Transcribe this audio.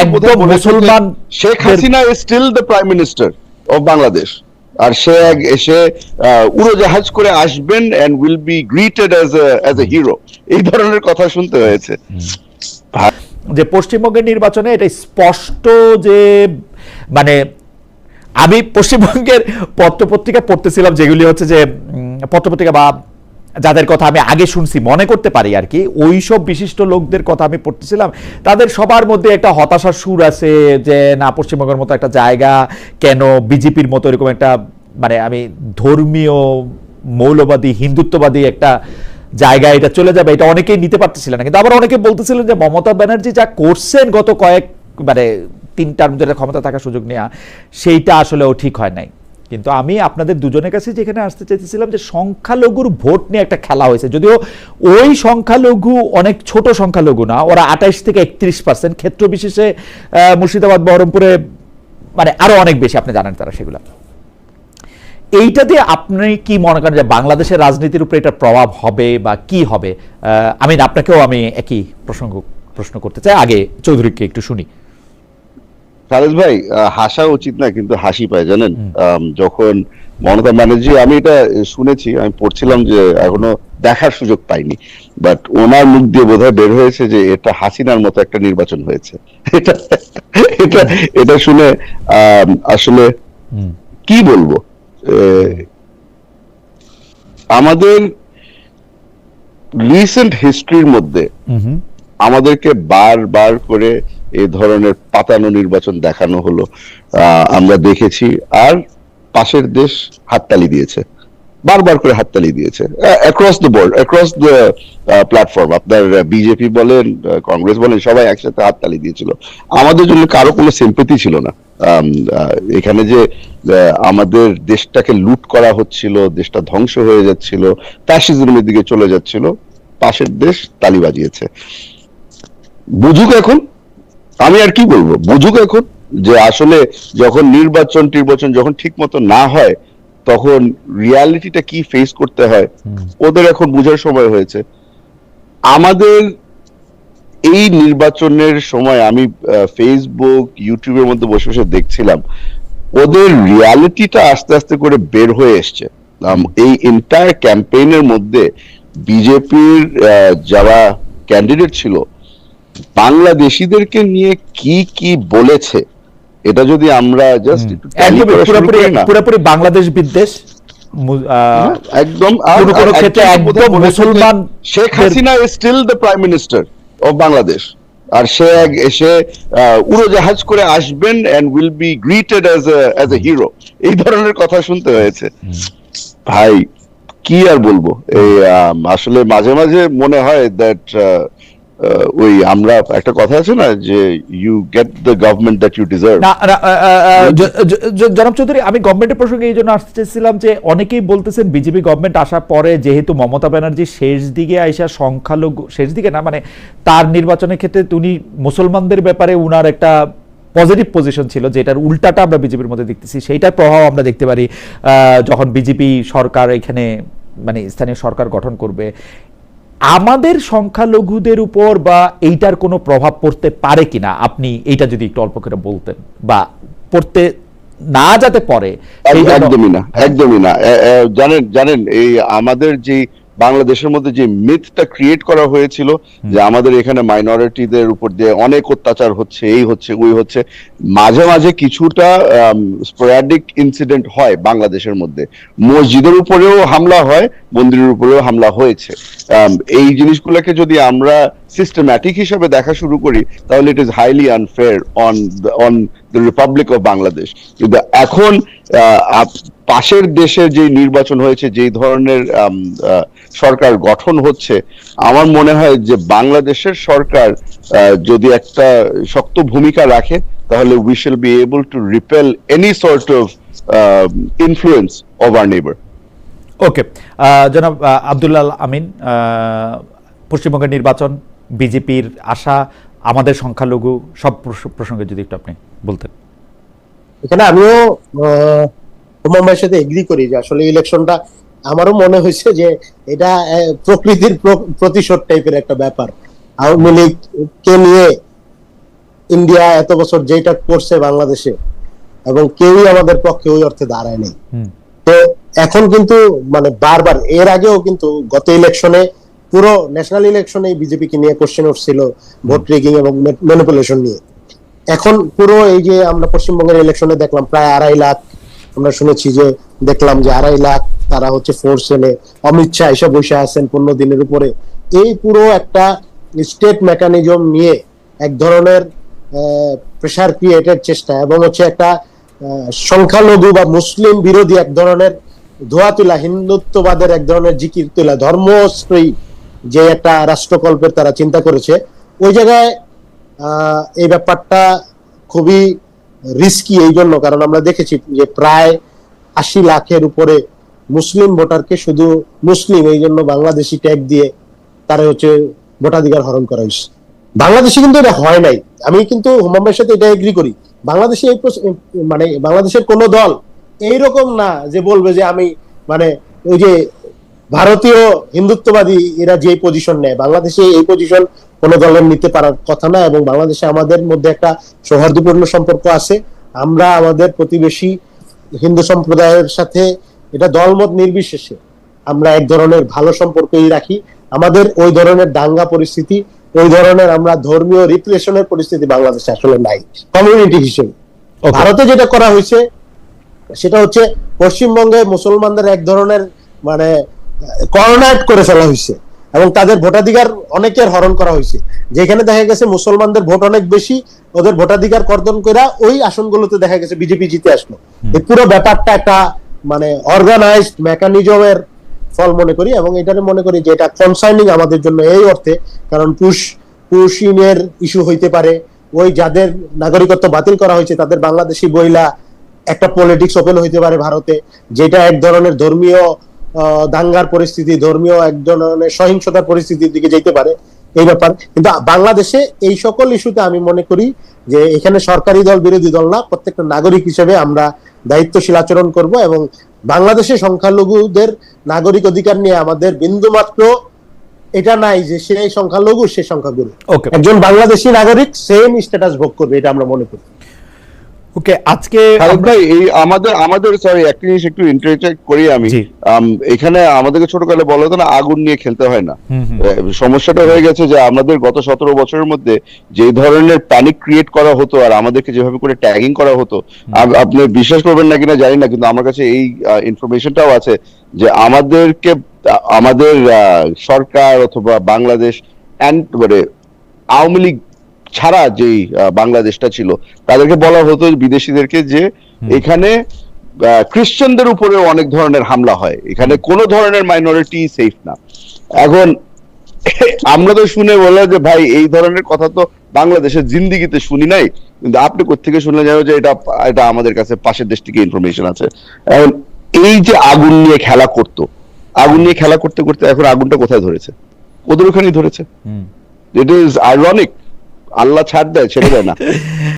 একদম মুসলমান Sheikh Hasina is still the prime minister of Bangladesh, আর সে উড়োজাহাজ করে আসবেন and will be greeted as a hero, এই ধরনের কথা শুনতে হয়েছে। যে পশ্চিমবঙ্গের নির্বাচনে এটা স্পষ্ট যে মানে আমি পশ্চিমবঙ্গের পত্রপত্রিকা পড়তেছিলাম, যেগুলি হচ্ছে যে পত্রপত্রিকা বা যাদের কথা আমি আগে শুনছি মনে করতে পারি আর কি, ওই সব বিশিষ্ট লোকদের কথা আমি পড়তেছিলাম, তাদের সবার মধ্যে একটা হতাশার সুর আছে যে না, পশ্চিমবঙ্গের মতো একটা জায়গা কেন বিজেপির মতো এরকম একটা মানে আমি ধর্মীয় মৌলবাদী হিন্দুত্ববাদী একটা জায়গা এটা চলে যাবে, এটা অনেকেই নিতে পারতেছিলেন না। কিন্তু আবার অনেকে বলতেছিলেন যে মমতা ব্যানার্জি যা করছেন গত কয়েক মানে 3 টার্ম ধরে ক্ষমতা থাকার সুযোগ নেওয়া, সেইটা আসলেও ঠিক হয় নাই। কিন্তু আমি আপনাদের দুজনের কাছে যেখানে আসতে চাইতেছিলাম যে সংখ্যালঘুর ভোট নিয়ে একটা খেলা হয়েছে, যদিও ওই সংখ্যালঘু অনেক ছোট সংখ্যালঘু না, ওরা 28 থেকে 31%, ক্ষেত্র বিশেষে মুর্শিদাবাদ বহরমপুরে মানে আরো অনেক বেশি, আপনি জানেন তারা সেগুলা। এইটা দিয়ে আপনি কি মনে করেন যে বাংলাদেশের রাজনীতির উপরে এটার প্রভাব হবে বা কি হবে? আমি আপনাকেও আমি একই প্রশ্ন করতে চাই, আগে চৌধুরীকে একটু শুনি। খালেদ ভাই, হাসা উচিত না কিন্তু হাসি পায় জানেন, যখন মমতা ব্যানার্জি, আমি এটা শুনেছি, আমি পড়ছিলাম যে এখনো দেখার সুযোগ পাইনি, বাট ওনার মুখ দিয়ে বোধহয় বের হয়েছে যে এটা হাসিনার মতো একটা নির্বাচন হয়েছে। এটা এটা এটা শুনে আসলে কি বলবো, আমাদের রিসেন্ট হিস্ট্রির মধ্যে আমাদেরকে বারবার করে এই ধরনের পাতানো নির্বাচন দেখানো হলো, আমরা দেখেছি, আর পাশের দেশ হাততালি দিয়েছে, বারবার করে হাততালি দিয়েছে across the board, across the platform. আপনার বিজেপি বলেন, কংগ্রেস বলেন, সবাই একসাথে হাততালি দিয়েছিল। আমাদের জন্য কারো কোনো সিম্পেথি ছিল না। এখানে যে আমাদের দেশটাকে লুট করা হচ্ছিল, দেশটা ধ্বংস হয়ে যাচ্ছিল, ফ্যাসিজমের দিকে চলে যাচ্ছিল, পাশের দেশ তালি বাজিয়েছে। বুঝুক এখন, আমি আর কি বলবো, বুঝুক এখন যে আসলে যখন নির্বাচন যখন ঠিক মতো না হয় তখন রিয়ালিটিটা কি ফেস করতে হয়, ওদের এখন বুঝার সময় হয়েছে। আমাদের এই নির্বাচনের সময় আমি ফেসবুক ইউটিউবের মধ্যে বসে বসে দেখছিলাম, ওদের রিয়ালিটিটা আস্তে আস্তে করে বের হয়ে এসছে। এই এন্টায়ার ক্যাম্পেইনের মধ্যে বিজেপির যারা ক্যান্ডিডেট ছিল, বাংলাদেশীদেরকে নিয়ে কি কি বলেছে, এটা যদি আমরা জাস্ট পুরোপুরি বাংলাদেশ বিদ্বেষ, একদম কোন ক্ষেত্রে একদম মুসলমান। Sheikh Hasina is still the prime minister of Bangladesh, আর সে উড়োজাহাজ করে আসবেন and will be greeted as a hero, এই ধরনের কথা শুনতে হয়েছে। ভাই কি আর বলবো, এই আসলে মাঝে মাঝে মনে হয় দ্যাট ওই আমরা একটা কথা আছে না যে you get the government that you deserve. জনাব চৌধুরী, আমি গভর্নমেন্টের প্রসঙ্গে এই জন্য আসতে চেয়েছিলাম যে অনেকেই বলতেছেন বিজেপি গভর্নমেন্ট আসার পরে যেহেতু মমতা ব্যানার্জি শেষ দিকে আইসা সংখ্যালঘু, শেষ দিকে না মানে তার নির্বাচনের ক্ষেত্রে উনি মুসলমানদের ব্যাপারে উনার একটা পজিটিভ পজিশন ছিল, যেটার উল্টাটা আমরা বিজেপির মধ্যে দেখতেছি, সেইটার প্রভাব আমরা দেখতে পারি যখন বিজেপি সরকার এখানে মানে স্থানীয় সরকার গঠন করবে। আমাদের সংখ্যালঘুদের উপর বা এইটার কোনো প্রভাব পড়তে পারে কিনা, আপনি এইটা যদি একটু অল্প করে বলতেন, বা পড়তে না যাতে পড়ে। একদমই না, একদমই না। জানেন এই আমাদের যে বাংলাদেশের মধ্যে যে মিথটা ক্রিয়েট করা হয়েছিল যে আমাদের এখানে মাইনরিটিদের উপর দিয়ে অনেক অত্যাচার হচ্ছে, এই হচ্ছে ওই হচ্ছে, মাঝে মাঝে কিছুটা স্পোরাডিক ইনসিডেন্ট হয় বাংলাদেশের মধ্যে, মসজিদের উপরেও হামলা হয়, মন্দিরের উপরেও হামলা হয়েছে। এই জিনিসগুলোকে যদি আমরা সিস্টেম্যাটিক হিসেবে দেখা শুরু করি তাহলে it is highly unfair on the Republic of Bangladesh. কিন্তু এখন পাশের দেশের যে নির্বাচন হয়েছে, যেই ধরনের সরকার গঠন হচ্ছে, আমার মনে হয় যে বাংলাদেশের সরকার যদি একটা শক্ত ভূমিকা রাখে তাহলে we shall be able to repel any sort of influence of our neighbour. Okay, জনাব আব্দুল্লাহ আমিন, পশ্চিমবঙ্গের নির্বাচন, বিজেপির আশা, আমাদের সংখ্যালঘু, সব প্রসঙ্গে যদি একটু আপনি বলতেন। এখানে আমিও তোমার ভাইয়ের সাথে এগ্রি করি যে আসলে ইলেকশনটা আমারও মনে হয়েছে যে এটা প্রকৃতির প্রতিশোধ টাইপের একটা ব্যাপার। আওয়ামী লীগকে নিয়ে ইন্ডিয়া এত বছর যেটা করছে বাংলাদেশে, এবং কেউই আমাদের পক্ষে ওই অর্থে দাঁড়ায় নেই। তো এখন কিন্তু মানে বারবার, এর আগেও কিন্তু গত ইলেকশনে, পুরো ন্যাশনাল ইলেকশনে বিজেপিকে নিয়ে কোশ্চেন উঠছিল ভোট রিগিং এবং ম্যানিপুলেশন নিয়ে। এখন পুরো এই যে আমরা পশ্চিমবঙ্গের ইলেকশনে দেখলাম প্রায় 2.5 লাখ, আমরা শুনেছি যে দেখলাম যে 2.5 লাখ তারা হচ্ছে ফোর্স এনে অমিত শাহ এসব বসে আছেন 15 দিনের উপরে। এই পুরো একটা স্টেট মেকানিজম নিয়ে এক ধরনের প্রেসার ক্রিয়েটের চেষ্টা, এবং হচ্ছে একটা সংখ্যালঘু বা মুসলিম বিরোধী এক ধরনের ধোয়া তোলা, হিন্দুত্ববাদের এক ধরনের জিকির তোলা, ধর্মশ্রয়ী যে একটা রাষ্ট্রকল্পের তারা চিন্তা করেছে, ওই জায়গায় এই ব্যাপারটা খুবই রিস্কি। এই জন্য কারণ আমরা দেখেছি যে প্রায় 80 লাখের উপরে মুসলিম ভোটারকে শুধু মুসলিম এই জন্য বাংলাদেশি ট্যাগ দিয়ে তারা হচ্ছে ভোটাধিকার হরণ করা হয়েছে। বাংলাদেশে কিন্তু এটা হয় নাই। আমি কিন্তু হুমায়ুনের সাথে এটা এগ্রি করি। বাংলাদেশে এই মানে বাংলাদেশের কোন দল এইরকম না যে বলবে যে আমি মানে ওই যে ভারতীয় হিন্দুত্ববাদী এরা যে পজিশন নেয়, বাংলাদেশে এই পজিশন কোন দলের নিতে পারার কথা না। এবং বাংলাদেশে আমাদের মধ্যে একটা সৌহার্দ্যপূর্ণ সম্পর্ক আছে। আমরা আমাদের প্রতিবেশী হিন্দু সম্প্রদায়ের সাথে এটা দলমত নির্বিশেষে আমরা এক ধরনের ভালো সম্পর্কই রাখি। আমাদের ওই ধরনের দাঙ্গা পরিস্থিতি, ওই ধরনের আমরা ধর্মীয় রিপ্রেশনের পরিস্থিতি বাংলাদেশে আসলে নাই কমিউনিটি হিসেবে। ভারতে যেটা করা হয়েছে সেটা হচ্ছে পশ্চিমবঙ্গে মুসলমানদের এক ধরনের মানে কর্নার করে ফেলা হয়েছে, এবং তাদের ভোটাধিকার অনেকের হরণ করা হয়েছে। যেখানে দেখা গেছে মুসলমানদের ভোট অনেক বেশি, ওদের ভোটাধিকার কর্তন করে ওই আসনগুলোতে দেখা গেছে বিজেপি জিতে আসলো। এই পুরো ব্যাপারটা একটা মানে অর্গানাইজড মেকানিজমের ফল মনে করি, এবং এটারে মনে করি যে এটা কনসার্নিং আমাদের জন্য এই অর্থে, কারণ পুশিনের ইস্যু হইতে পারে। ওই যাদের নাগরিকত্ব বাতিল করা হয়েছে তাদের বাংলাদেশি বইলা একটা পলিটিক্স ওপেন হইতে পারে ভারতে, যেটা এক ধরনের ধর্মীয় দাঙ্গার পরিস্থিতি, ধর্মীয় এক ধরনের সহিংসতার পরিস্থিতির দিকে যেতে পারে এই ব্যাপার। কিন্তু বাংলাদেশে এই সকল ইস্যুতে আমি মনে করি যে এখানে সরকারি দল বিরোধী দল না, প্রত্যেকটা নাগরিক হিসেবে আমরা দায়িত্বশীল আচরণ করব, এবং বাংলাদেশে সংখ্যালঘুদের নাগরিক অধিকার নিয়ে আমাদের বিন্দুমাত্র এটা নাই যে সে সংখ্যালঘু সে সংখ্যাগুরু। একজন বাংলাদেশি নাগরিক সেম স্ট্যাটাস ভোগ করবে, এটা আমরা মনে করি। ওকে, আজকে ভাই এই আমাদের সরি একটা জিনিস একটু ইন্টারজেক্ট করি আমি। এখানে আমাদেরকে ছোটকালে বলা হতো না আগুন নিয়ে খেলতে হয় না। সমস্যাটা হয়ে গেছে যে আমাদের গত 17 বছরের মধ্যে যে ধরনের প্যানিক ক্রিয়েট করা হতো আর আমাদেরকে যেভাবে করে ট্যাগিং করা হতো, আপনি বিশ্বাস করবেন না কিনা জানি না, কিন্তু আমার কাছে এই ইনফরমেশনটাও আছে যে আমাদের সরকার অথবা বাংলাদেশ মানে আওয়ামী লীগ ছাড়া যেই বাংলাদেশটা ছিল তাদেরকে বলা হতো বিদেশিদেরকে যে এখানে খ্রিস্টানদের উপরে অনেক ধরনের হামলা হয়, এখানে কোন ধরনের মাইনরিটি সেফ না। এখন আমরা তো শুনে বললাম যে ভাই এই ধরনের কথা তো বাংলাদেশের জিন্দিগিতে শুনি নাই, কিন্তু আপনি কোত্থেকে শুনলে জানো যে এটা আমাদের কাছে পাশের দেশ থেকে ইনফরমেশন আছে। এখন এই যে আগুন নিয়ে খেলা করতে করতে এখন আগুনটা কোথায় ধরেছে? ওদের ওখানেই ধরেছে। It is ironic. আল্লাহ ছাড় দেয়, ছেড়ে দেয় না।